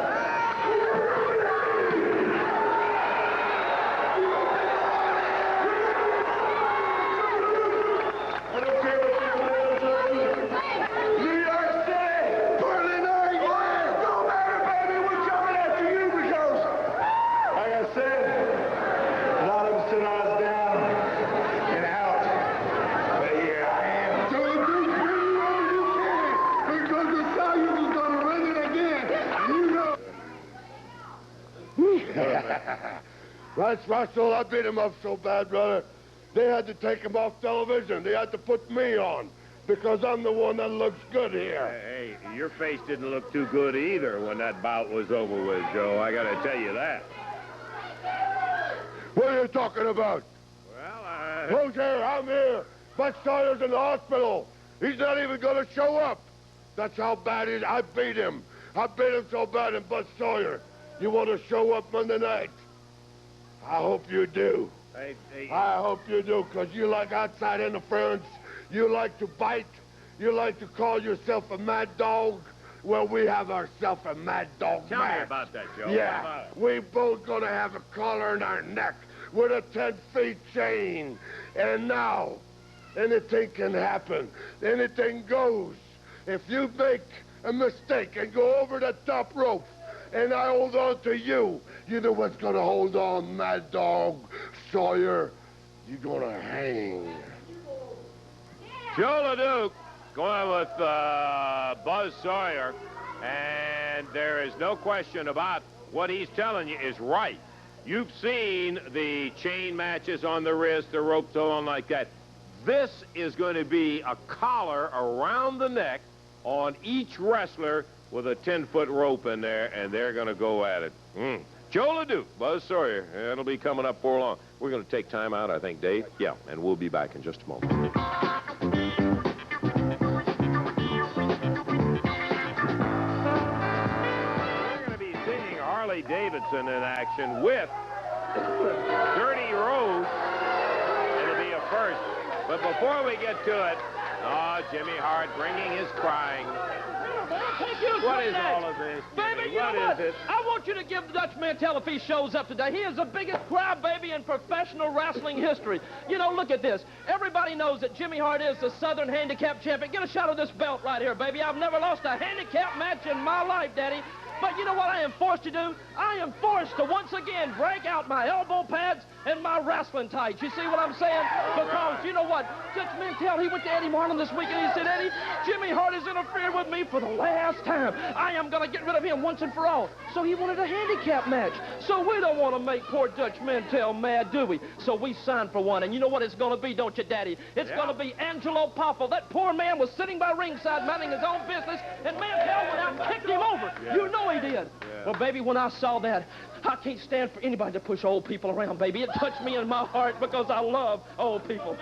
I don't care what you do. New York City, Portland, Oregon. Don't matter, baby. We're coming after you because, like I said, a lot of them sit us down and out. But here I am. So do whatever you can because the Sawyer was going to run it again. You know. Right, Russell, I beat him up so bad, brother. They had to take him off television. They had to put me on because I'm the one that looks good here. Hey, your face didn't look too good either when that bout was over with, Joe. I got to tell you that. What are you talking about? Well, Who's here? I'm here. Buzz Sawyer's in the hospital. He's not even going to show up. That's how bad he is. I beat him. I beat him so bad in Buzz Sawyer. You want to show up Monday night? I hope you do. I hope you do, because you like outside interference. You like to bite. You like to call yourself a mad dog. Well, we have ourselves a mad dog tell match. me about that, Joe. Yeah, we both gonna have a collar in our neck with a 10-foot chain. And now, anything can happen. Anything goes. If you make a mistake and go over the top rope, and I hold on to you, you know what's gonna hold on, Mad Dog Sawyer? You're gonna hang. Joe LeDuc going with Buzz Sawyer, and there is no question about what he's telling you is right. You've seen the chain matches on the wrist, the rope on like that. This is going to be a collar around the neck on each wrestler with a 10-foot rope in there, and they're going to go at it. Joe LeDuc, Buzz Sawyer, it'll be coming up for long. We're going to take time out, I think, Dave. Yeah, and we'll be back in just a moment. We're going to be seeing Harley-Davidson in action with Dirty Rhodes. It'll be a first. But before we get to it, Oh, Jimmy Hart bringing his crying. What is all of this, Baby, you know what? I want you to give the Dutch Mantel if he shows up today. He is the biggest crybaby in professional wrestling history. You know, look at this. Everybody knows that Jimmy Hart is the Southern Handicap Champion. Get a shot of this belt right here, baby. I've never lost a handicap match in my life, Daddy. But you know what I am forced to do? I am forced to once again break out my elbow pads and my wrestling tights. You see what I'm saying? Because you know what? Judge Mantel, he went to Eddie Marlin this week and he said, Eddie, Jimmy Hart has interfered with me for the last time. I am going to get rid of him once and for all. So he wanted a handicap match. So we don't want to make poor Judge Mantel mad, do we? So we signed for one. And you know what it's going to be, don't you, Daddy? It's going to be Angelo Poffo. That poor man was sitting by ringside minding his own business, and Mantel went out and kicked him over. You know he did. Yeah. Well, baby, when I saw that, I can't stand for anybody to push old people around, baby. It touched me in my heart because I love old people.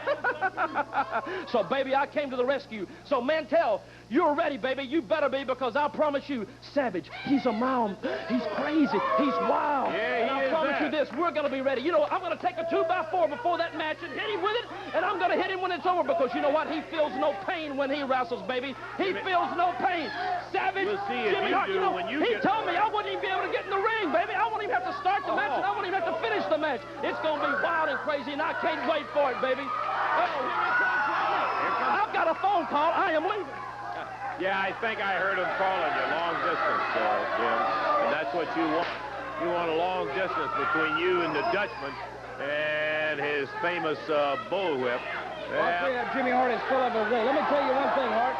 So, baby, I came to the rescue. So, Mantel, you're ready, baby. You better be, because I promise you, Savage, he's a mom. He's crazy. He's wild. Yeah, and I promise you this, we're going to be ready. You know, I'm going to take a 2x4 before that match and hit him with it, and I'm going to hit him when it's over, because you know what? He feels no pain when he wrestles, baby. He feels no pain. Savage, we'll see if Jimmy you Hart, do you know, when you he get... told me I wouldn't even be able to get in the ring, baby. I wouldn't even have to start the match, and I wouldn't even have to finish the match. It's going to be wild and crazy, and I can't wait for it, baby. Oh, here it comes right now. I've got a phone call. I am leaving. Yeah, I think I heard him calling you long distance, Jim. And that's what you want. You want a long distance between you and the Dutchman and his famous bullwhip. Well, I tell you that Jimmy Hart is full of a thing. Let me tell you one thing, Hart.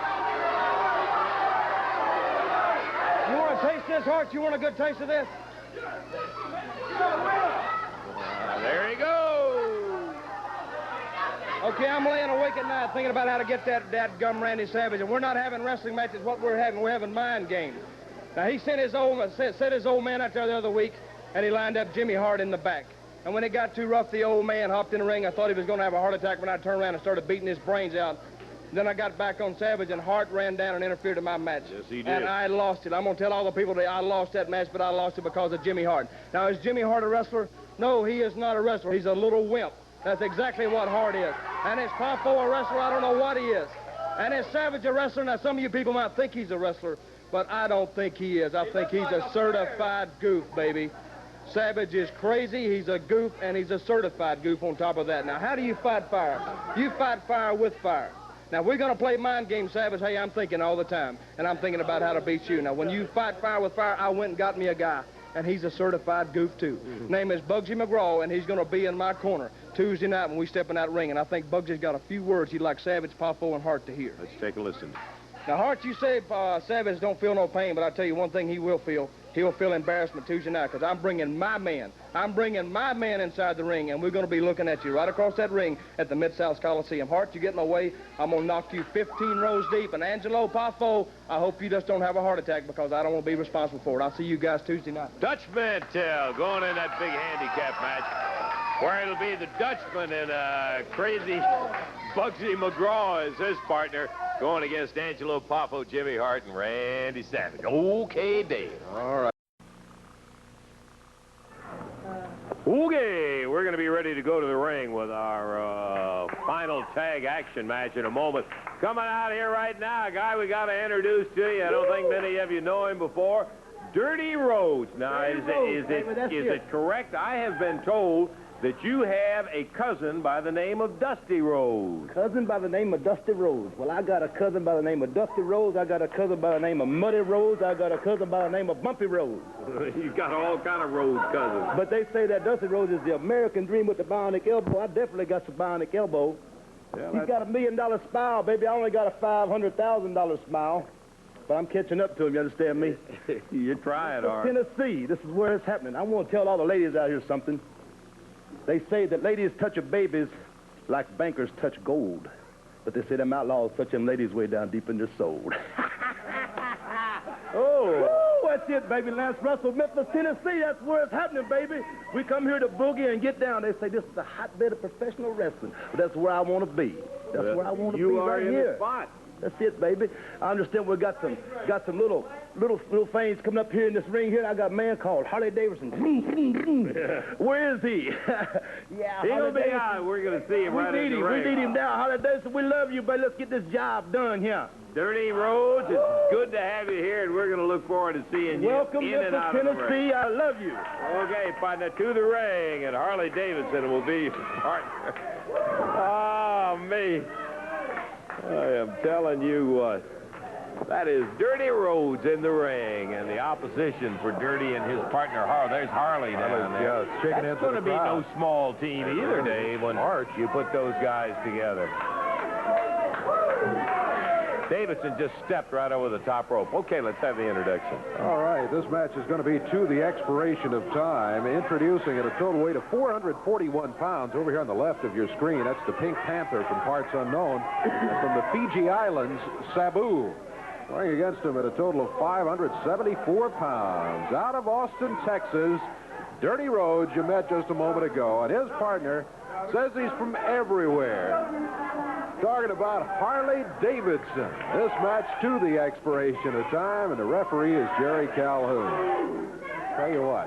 You want to taste this, Hart? You want a good taste of this? There he goes. Okay, I'm laying awake at night thinking about how to get that gum Randy Savage, and we're not having wrestling matches. What we're having mind games. Now, he sent his old man out there the other week, and he lined up Jimmy Hart in the back. And when it got too rough, the old man hopped in the ring. I thought he was going to have a heart attack when I turned around and started beating his brains out. Then I got back on Savage, and Hart ran down and interfered in my match. Yes, he did. And I lost it. I'm going to tell all the people that I lost that match, but I lost it because of Jimmy Hart. Now, is Jimmy Hart a wrestler? No, he is not a wrestler. He's a little wimp. That's exactly what Hart is. And is Poffo a wrestler? I don't know what he is. And is Savage a wrestler? Now, some of you people might think he's a wrestler, but I don't think he is. I think he's a certified goof, baby. Savage is crazy, he's a goof, and he's a certified goof on top of that. Now, how do you fight fire? You fight fire with fire. Now, we're going to play mind games, Savage. Hey, I'm thinking all the time, and I'm thinking about how to beat you. Now, when you fight fire with fire, I went and got me a guy, and he's a certified goof, too. Name is Bugsy McGraw, and he's going to be in my corner Tuesday night when we step in that ring, and I think Bugsy's got a few words he'd like Savage, Poffo, and Hart to hear. Let's take a listen. Now, Hart, you say Savage don't feel no pain, but I tell you one thing he will feel. He'll feel embarrassment Tuesday night, because I'm bringing my man. I'm bringing my man inside the ring, and we're going to be looking at you right across that ring at the Mid-South Coliseum. Hart, you get in my way, I'm going to knock you 15 rows deep. And Angelo Poffo, I hope you just don't have a heart attack, because I don't want to be responsible for it. I'll see you guys Tuesday night. Dutch Mantel going in that big handicap match, where it'll be the Dutchman and crazy Bugsy McGraw as his partner, going against Angelo Poffo, Jimmy Hart, and Randy Savage. Okay, Dave. All right. Okay, we're going to be ready to go to the ring with our final tag action match in a moment. Coming out here right now, a guy we got to introduce to you. I don't think many of you know him before. Dirty Rhodes. Now, is it correct? I have been told that you have a cousin by the name of Dusty Rhodes. Cousin by the name of Dusty Rhodes. Well, I got a cousin by the name of Dusty Rhodes. I got a cousin by the name of Muddy Rhodes. I got a cousin by the name of Bumpy Rhodes. You got all kind of Rhodes cousins. But they say that Dusty Rhodes is the American dream with the bionic elbow. I definitely got the bionic elbow. Yeah, he's got $1 million smile, baby. I only got a $500,000 smile. But I'm catching up to him, you understand me? You're trying, all right. Tennessee, this is where it's happening. I want to tell all the ladies out here something. They say that ladies touch of babies like bankers touch gold. But they say them outlaws touch them ladies way down deep in their soul. Oh, that's it, baby. Lance Russell, Memphis, Tennessee. That's where it's happening, baby. We come here to boogie and get down. They say this is a hotbed of professional wrestling. But that's where I want to be. That's where I want to be right here. You are in the spot. That's it, baby. I understand we got some little things coming up here in this ring here. I got a man called Harley-Davidson. Where is he? Yeah, he'll be out. We're going to see him right in the ring. We need him down. Harley-Davidson, we love you, baby. Let's get this job done here. Dirty Rhodes, it's good to have you here, and we're going to look forward to seeing you Welcome in and out Memphis, of the ring. Tennessee. I love you. Okay, partner, to the ring, and Harley-Davidson will be your partner. Oh, me. I am telling you what. That is Dirty Rhodes in the ring, and the opposition for Dirty and his partner Harley. There's Harley down there. Yeah, shaking That's hands going to with the be crowd. no small team either, Dave, when you put those guys together. Davidson just stepped right over the top rope. Okay, let's have the introduction. All right, this match is going to be to the expiration of time. Introducing at a total weight of 441 pounds. Over here on the left of your screen, that's the Pink Panther from parts unknown. And from the Fiji Islands, Sabu. Going against him at a total of 574 pounds. Out of Austin, Texas, Dirty Rhodes, you met just a moment ago. And his partner says he's from everywhere. Talking about Harley-Davidson. This match to the expiration of time, and the referee is Jerry Calhoun. Tell you what.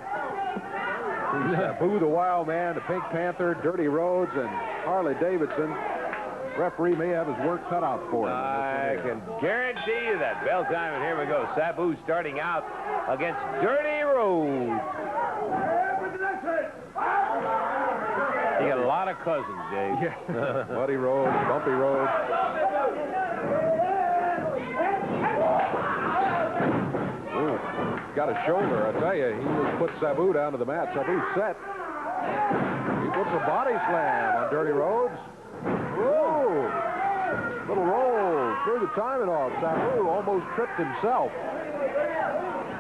Sabu the Wild Man, the Pink Panther, Dirty Rhodes, and Harley-Davidson. Referee may have his work cut out for him. I can guarantee you that. Bell time, and here we go. Sabu starting out against Dirty Rhodes. You got a lot of cousins, Dave. Yeah. Muddy Rhodes, Bumpy Rhodes. Ooh, got a shoulder, I tell you. He just put Sabu down to the mat. Sabu set. He puts a body slam on Dirty Rhodes. Whoa! Little roll through the timing off. Sabu almost tripped himself.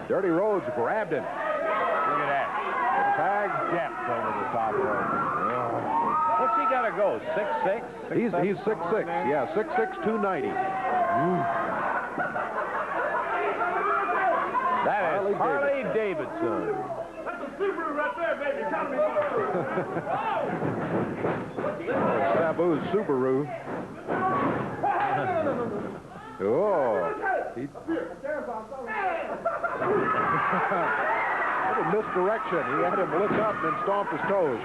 Dirty Rhodes grabbed him. Look at that. Tag. Depth over the top rope. What's he got to go? 6'6"? He's 6'6". Yeah, 6'6", 290. That is Harley-Davidson. That's a Subaru right there, baby. Sabu's Subaru. Oh. What a misdirection. He had him look up and then stomp his toes.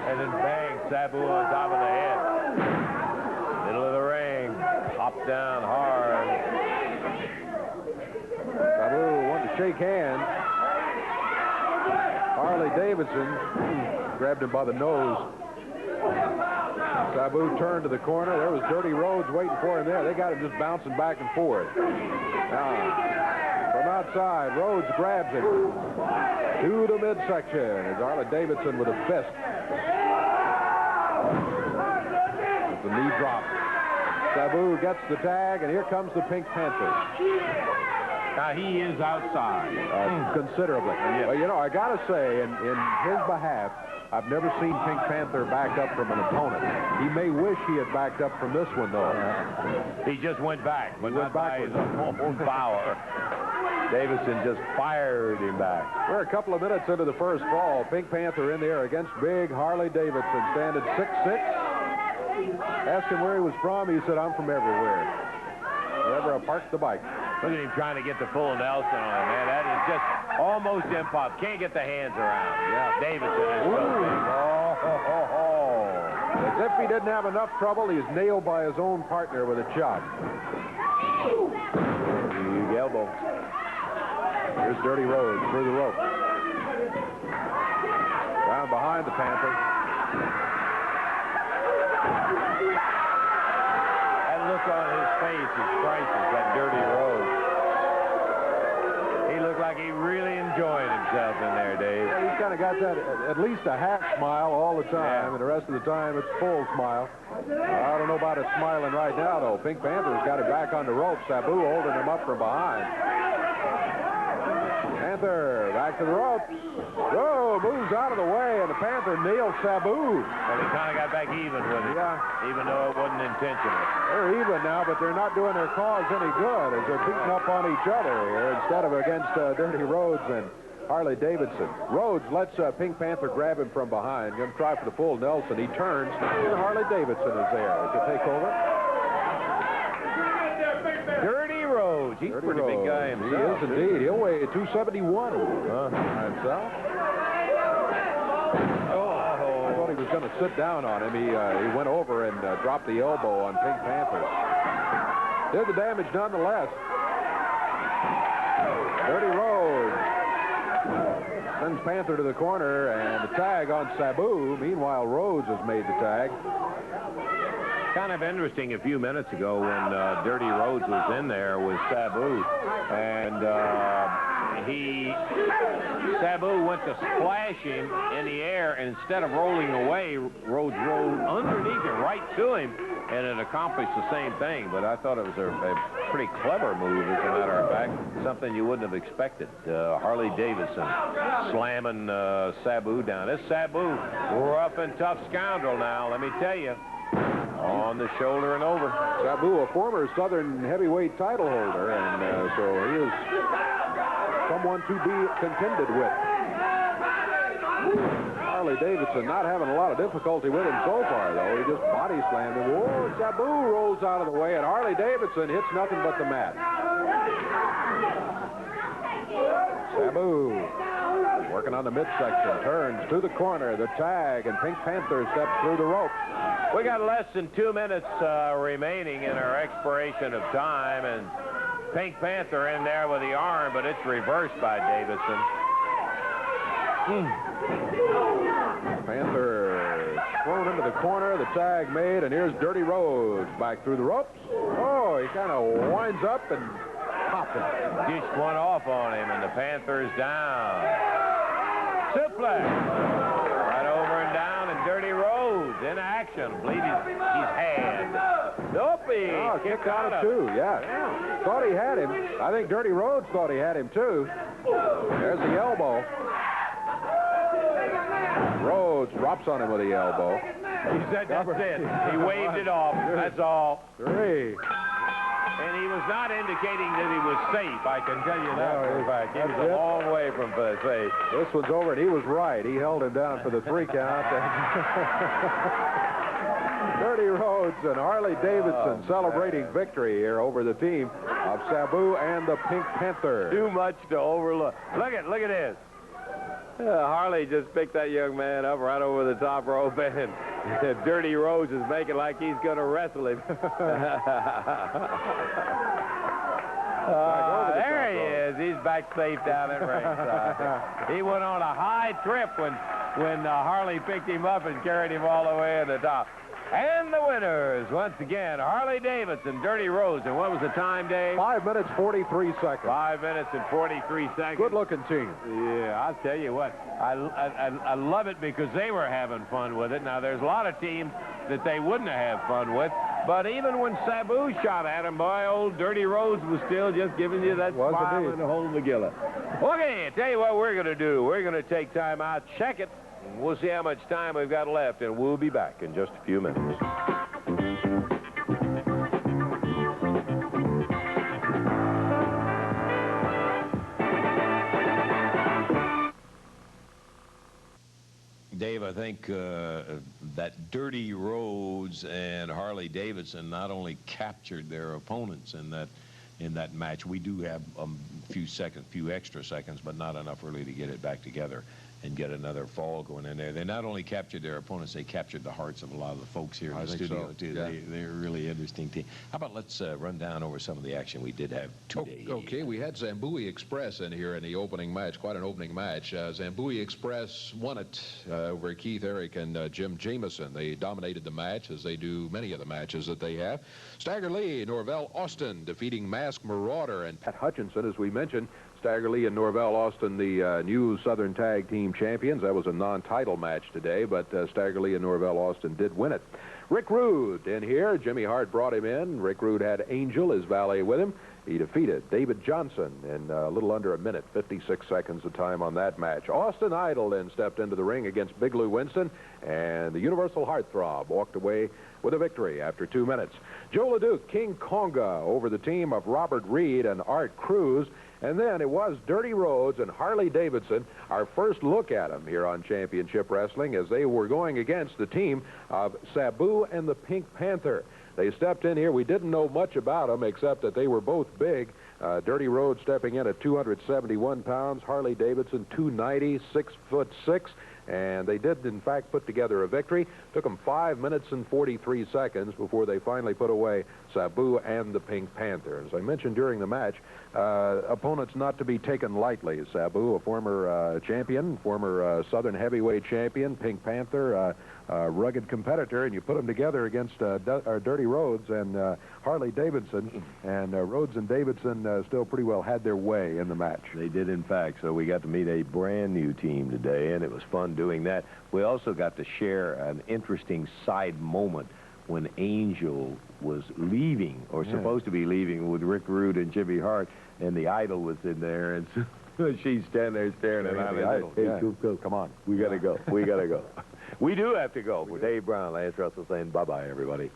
And then bang, Sabu on top of the head. Middle of the ring. Hop down hard. Sabu wanted to shake hands. Harley-Davidson grabbed him by the nose. Sabu turned to the corner. There was Dirty Rhodes waiting for him there. They got him just bouncing back and forth. Now, from outside, Rhodes grabs him to the midsection. As Harley-Davidson with a fist. The knee drop. Sabu gets the tag, and here comes the Pink Panther. Now, he is outside. Considerably. Yeah. Well, you know, I got to say, in his behalf, I've never seen Pink Panther back up from an opponent. He may wish he had backed up from this one, though. He just went back, but not by his backwards. own power. Davidson just fired him back. We're a couple of minutes into the first fall. Pink Panther in there against big Harley-Davidson, standing 6'6". Asked him where he was from. He said, I'm from everywhere. Wherever I parked the bike. Look at him trying to get the full Nelson on him, man. That is just almost impossible. Can't get the hands around. Yeah, Davidson is so big. As if he didn't have enough trouble, he's nailed by his own partner with a chop. Big elbow. Here's Dirty Rhodes through the rope. Down behind the Panther. That look on his face is priceless, that Dirty Rhodes. He looked like he really enjoyed himself in there, Dave. Yeah, he's kind of got that at least a half smile all the time, and the rest of the time it's full smile. I don't know about it smiling right now, though. Pink Panther's got it back on the rope. Sabu holding him up from behind. Panther back to the ropes. Whoa, moves out of the way, and the Panther nails Sabu. Well, he kind of got back even with it, even though it wasn't intentional. They're even now, but they're not doing their cause any good as they're beating up on each other here instead of against Dirty Rhodes and Harley-Davidson. Rhodes lets Pink Panther grab him from behind. Going to try for the full Nelson. He turns, and Harley-Davidson is there to take over. Rhodes. He's a pretty big guy himself. He is indeed. He'll weigh 271 himself. I thought he was going to sit down on him. He went over and dropped the elbow on Pink Panther. There's the damage nonetheless. Dirty Rhodes sends Panther to the corner, and the tag on Sabu. Meanwhile, Rhodes has made the tag. Kind of interesting a few minutes ago when Dirty Rhodes was in there with Sabu, and Sabu went to splash him in the air, and instead of rolling away, Rhodes rolled underneath him, right to him, and it accomplished the same thing. But I thought it was a pretty clever move, as a matter of fact, something you wouldn't have expected. Harley-Davidson slamming Sabu down. This Sabu, rough and tough scoundrel now, let me tell you. On the shoulder and over. Sabu, a former Southern heavyweight title holder, and so he is someone to be contended with. Harley-Davidson not having a lot of difficulty with him so far, though. He just body slammed him. Whoa, Sabu rolls out of the way, and Harley-Davidson hits nothing but the mat. Sabu working on the midsection, turns to the corner, the tag, and Pink Panther steps through the ropes. We got less than 2 minutes remaining in our expiration of time, and Pink Panther in there with the arm, but it's reversed by Davidson. Panther thrown into the corner, the tag made, and here's Dirty Rhodes back through the ropes. Oh, he kind of winds up and popped him. Dished one off on him, and the Panther's down. Suplex. Right over and down, and Dirty Rhodes in action. I believe he's had. Nope, he kicked out of two, yeah. Thought he had him. I think Dirty Rhodes thought he had him, too. There's the elbow. Rhodes drops on him with the elbow. He said that's it. He waved it off. That's all. Three. And he was not indicating that he was safe, I can tell you that for a fact. He was a long way from safe. This one's over, and he was right. He held him down for the 3 count. Dirty Rhodes and Harley-Davidson celebrating victory here over the team of Sabu and the Pink Panther. Too much to overlook. Look at this. Harley just picked that young man up right over the top rope, and Dirty Rhodes is making like he's going to wrestle him. There he is. He's back safe down at ringside. He went on a high trip when Harley picked him up and carried him all the way to the top. And the winners, once again, Harley-Davidson, Dirty Rhodes. And what was the time, Dave? 5 minutes, 43 seconds. 5 minutes and 43 seconds. Good-looking team. Yeah, I'll tell you what. I love it because they were having fun with it. Now, there's a lot of teams that they wouldn't have fun with. But even when Sabu shot at him, boy, old Dirty Rhodes was still just giving you that smile and holding the gilla. Okay, tell you what we're going to do. We're going to take time out, check it. We'll see how much time we've got left, and we'll be back in just a few minutes. Dave, I think that Dirty Rhodes and Harley-Davidson not only captured their opponents in that match. We do have a few extra seconds, but not enough really to get it back together and get another fall going in there. They not only captured their opponents, they captured the hearts of a lot of the folks here in the studio, too. Yeah. They're a really interesting team. How about let's run down over some of the action we did have today. Okay, we had Zambo Express in here in the opening match, quite an opening match. Zambo Express won it over Keith Eric and Jim Jameson. They dominated the match, as they do many of the matches that they have. Stagger Lee, Norvell Austin defeating Masked Marauder and Pat Hutchinson, as we mentioned. Stagger Lee and Norvell Austin, the new Southern Tag Team Champions. That was a non-title match today, but Stagger Lee and Norvell Austin did win it. Rick Rude in here. Jimmy Hart brought him in. Rick Rude had Angel, his valet, with him. He defeated David Johnson in a little under a minute, 56 seconds of time on that match. Austin Idol then stepped into the ring against Big Lou Winston, and the Universal Heartthrob walked away with a victory after 2 minutes. Joe Leduc, King Konga, over the team of Robert Reed and Art Cruz. And then it was Dirty Rhodes and Harley-Davidson, our first look at them here on Championship Wrestling, as they were going against the team of Sabu and the Pink Panther. They stepped in here. We didn't know much about them except that they were both big. Dirty Rhodes stepping in at 271 pounds. Harley-Davidson, 290, 6'6". And they did, in fact, put together a victory. Took them 5 minutes and 43 seconds before they finally put away Sabu and the Pink Panther. As I mentioned during the match, opponents not to be taken lightly. Sabu, a former champion, former Southern heavyweight champion. Pink Panther, a rugged competitor. And you put them together against Dirty Rhodes and Harley-Davidson. And Rhodes and Davidson still pretty well had their way in the match. They did, in fact. So we got to meet a brand new team today, and it was fun doing that. We also got to share an interesting side moment when Angel was leaving, or supposed to be leaving, with Rick Rude and Jimmy Hart, and the Idol was in there, and so she's standing there staring at the Idol. Hey, go, come on. We got to go. We got to go. We do have to go. For Dave Brown, Lance Russell saying bye-bye, everybody.